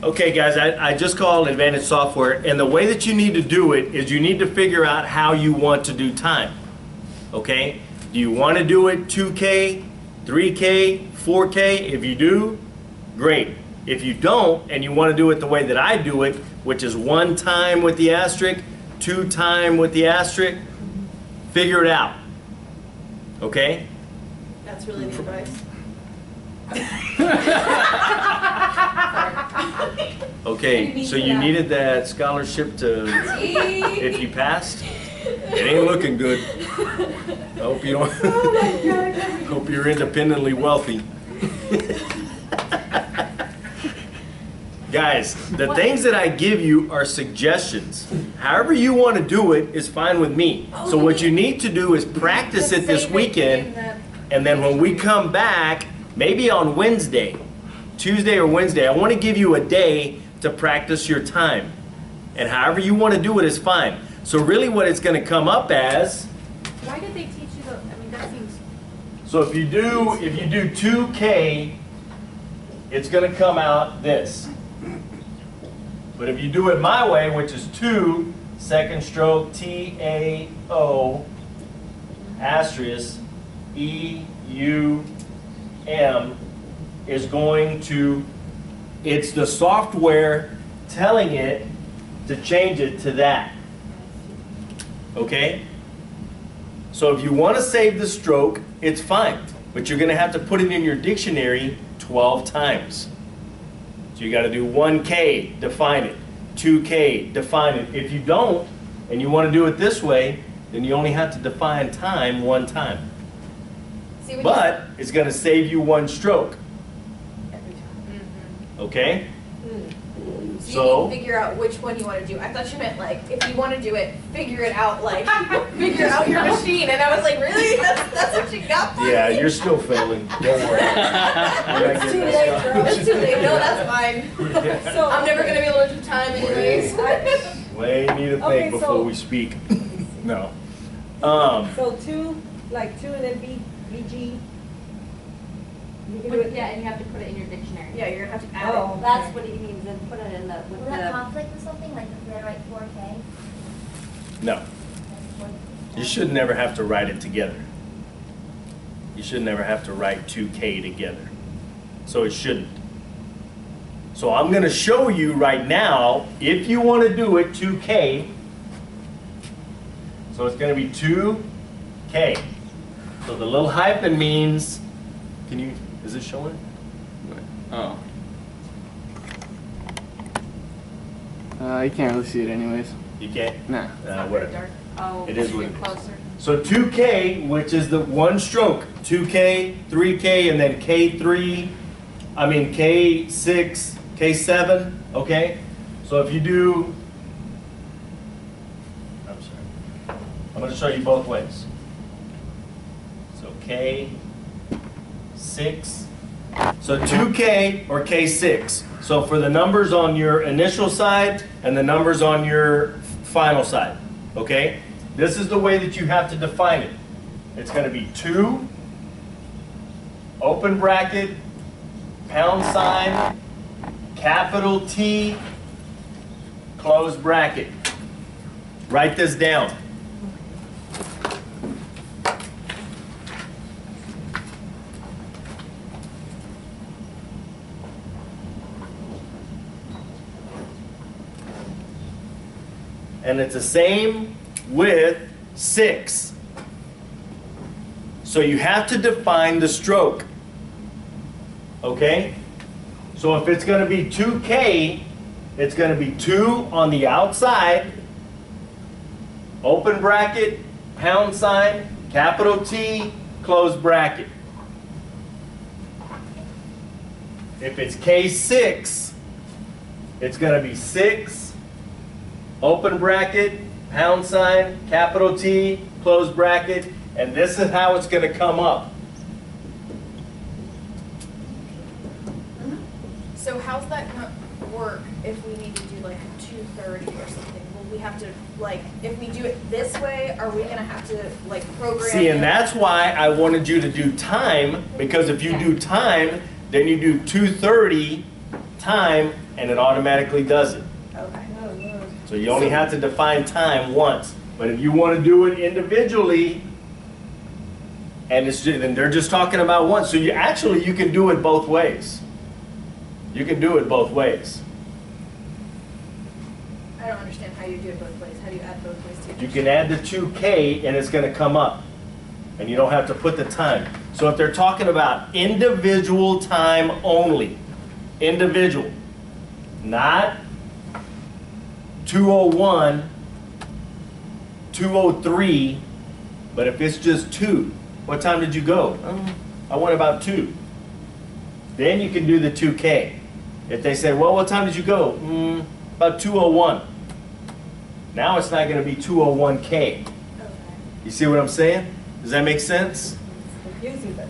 Okay guys, I just called Advantage Software, and the way that you need to do it is you need to figure out how you want to do time. Okay? Do you want to do it 2K, 3K, 4K? If you do, great. If you don't, and you want to do it the way that I do it, which is 1 time with the asterisk, 2 time with the asterisk, figure it out. Okay? That's really the advice. Okay, so you needed that scholarship to, if you passed? It ain't looking good. I hope you don't, hope you're independently wealthy. Guys, the things that I give you are suggestions. However you want to do it is fine with me. So what you need to do is practice it this weekend, and then when we come back, maybe on Wednesday, Tuesday or Wednesday, I want to give you a day to practice your time. And however you want to do it is fine. So really what it's going to come up as... Why did they teach you the, I mean, that seems... So if you do 2K, it's going to come out this. But if you do it my way, which is 2, second stroke, T-A-O, asterisk, E-U-M, is going to, it's the software telling it to change it to that. Okay? So if you want to save the stroke, it's fine. But you're going to have to put it in your dictionary 12 times. So you got to do 1K, define it. 2K, define it. If you don't, and you want to do it this way, then you only have to define time 1 time. But it's going to save you 1 stroke. Every time. Okay? So you need to figure out which one you want to do. I thought you meant like, if you want to do it, figure it out, like, figure out your machine. And I was like, really? That's what you got for me? Yeah, you're still failing. Don't worry. It's too late, bro. It's too late. No, that's fine. So I'm never going to be able to do time anyways. Way need to think before we speak. No. So 2, like 2 and then BG. Yeah, and you have to put it in your dictionary. Yeah, you're going to have to add it. That's what he means, and put it in the... Will that conflict with something, like if we write 4K? No. You should never have to write it together. You should never have to write 2K together. So it shouldn't. So I'm going to show you right now, if you want to do it 2K, so it's going to be 2K. So the little hyphen means, can you, is it showing? Oh. You can't really see it anyways. You can't? Nah. Whatever. Oh, It is what it is. closer. So 2K, which is the 1 stroke, 2K, 3K, and then K3, I mean K6, K7, okay? So if you do, I'm sorry, I'm going to show you both ways. So K6, so 2K or K6. So for the numbers on your initial side and the numbers on your final side, okay? This is the way that you have to define it. It's going to be 2, open bracket, pound sign, capital T, close bracket. Write this down. And it's the same with 6. So you have to define the stroke. Okay? So if it's going to be 2K, it's going to be 2 on the outside, open bracket, pound sign, capital T, close bracket. If it's K6, it's going to be 6, open bracket, pound sign, capital T, close bracket, and this is how it's going to come up. So how's that going to work if we need to do like a 230 or something? Will we have to, like, if we do it this way, are we going to have to like program? See, and that's why I wanted you to do time, because if you do time, then you do 230 time and it automatically does it. Okay. So you only have to define time once. But if you want to do it individually, and then they're just talking about one, so you can do it both ways. You can do it both ways. I don't understand how you do it both ways. How do you add both ways to You can add the 2K and it's going to come up. And you don't have to put the time. So if they're talking about individual time only, individual, not 201, 203, but if it's just 2, what time did you go? I went about 2. Then you can do the 2K. If they say, well, what time did you go? About 201. Now it's not going to be 201K. Okay. You see what I'm saying? Does that make sense? Confusing, but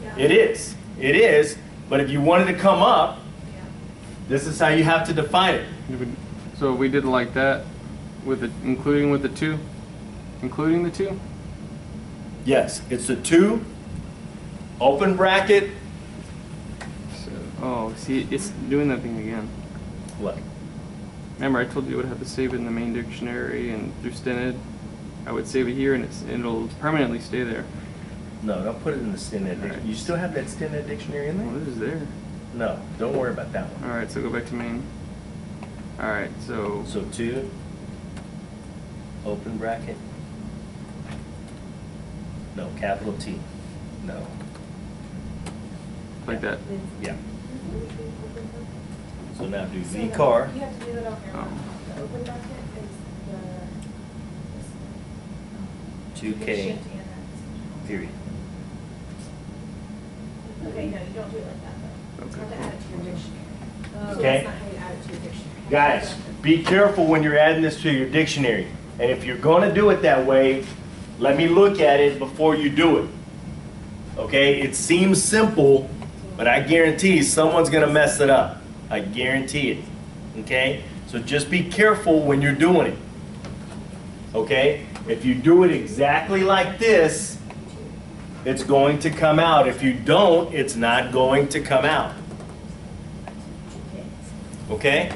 Yeah. It is. It is. But if you wanted to come up, Yeah. this is how you have to define it. So we did it like that, with the including with the 2, including the 2. Yes, it's the 2, open bracket. So, oh, see, it's doing that thing again. What? Remember, I told you I would have to save it in the main dictionary and through Stinted. I would save it here, and it'll permanently stay there. No, don't put it in the Stinted dictionary. Alright. You still have that Stinted dictionary in Oh, there? this is there. No, don't worry about that one. All right, so go back to main. All right, so So 2, open bracket. No, capital T. No. like that. Yeah. So now do the car. You have to do that on your Oh. own. The open bracket is the 2K, shift and that. period. Okay, no, you don't do it like that though. You have to add it to your dictionary. So Okay. that's not how you add it to your dictionary. Guys, be careful when you're adding this to your dictionary. And if you're going to do it that way, let me look at it before you do it. Okay? It seems simple, but I guarantee someone's going to mess it up. I guarantee it. Okay? So just be careful when you're doing it. Okay? If you do it exactly like this, it's going to come out. If you don't, it's not going to come out. Okay?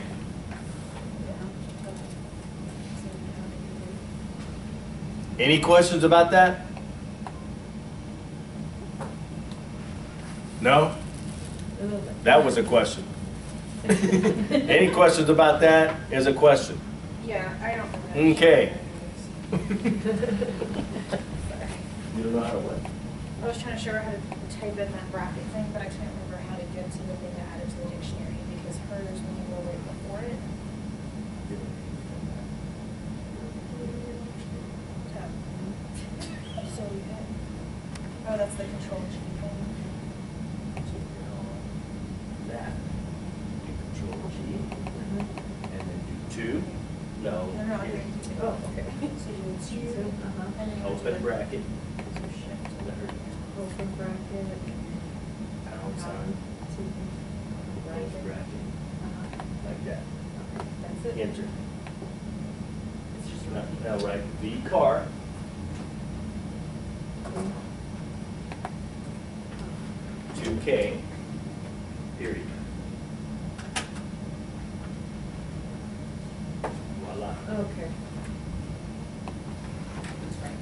Any questions about that? No? That was a question. Any questions about that is a question. Yeah, I don't know. Okay. You don't know how to what? I was trying to show her how to type in that bracket thing, but I can't remember how to get to the thing that added to the dictionary because hers, when you go right before it. So you hit. Oh, that's the control G thing. That. You control G. And then do 2. No. No, no, I'm doing two. Oh, okay. So you do 2. And then you have to Open bracket. So shift. open bracket. Pound sign. Close bracket. Like that. That's it. Enter. Now write the car. $2K, period. Voila. Okay. Just like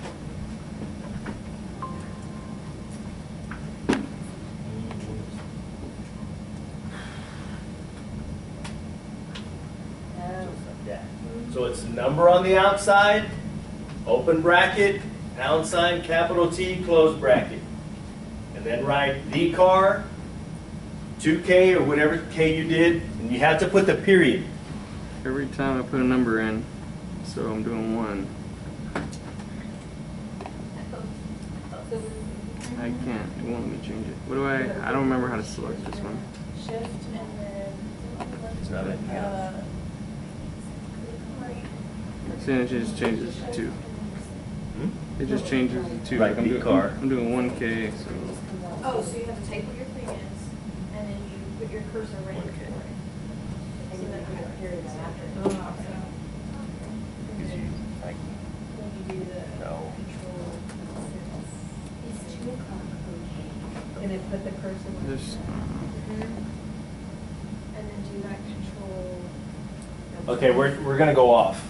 that. So it's number on the outside, open bracket, pound sign, capital T, close bracket. And then write the car, 2K or whatever K you did, and you have to put the period. Every time I put a number in, so I'm doing 1. I can't. It won't let me change it. What do I don't remember how to select this one. Shift and then. It's not anything else. See, it just changes to 2. It just changes to 2. Right, I'm the doing, car. I'm doing 1K, so Oh, so you have to type what your thing is, and then you put your cursor right Okay. before it. And then you have periods after. Oh. Because you, like, Then you do the No. control. It's 2 o'clock, okay. And then put the cursor. just Okay, we're gonna go off.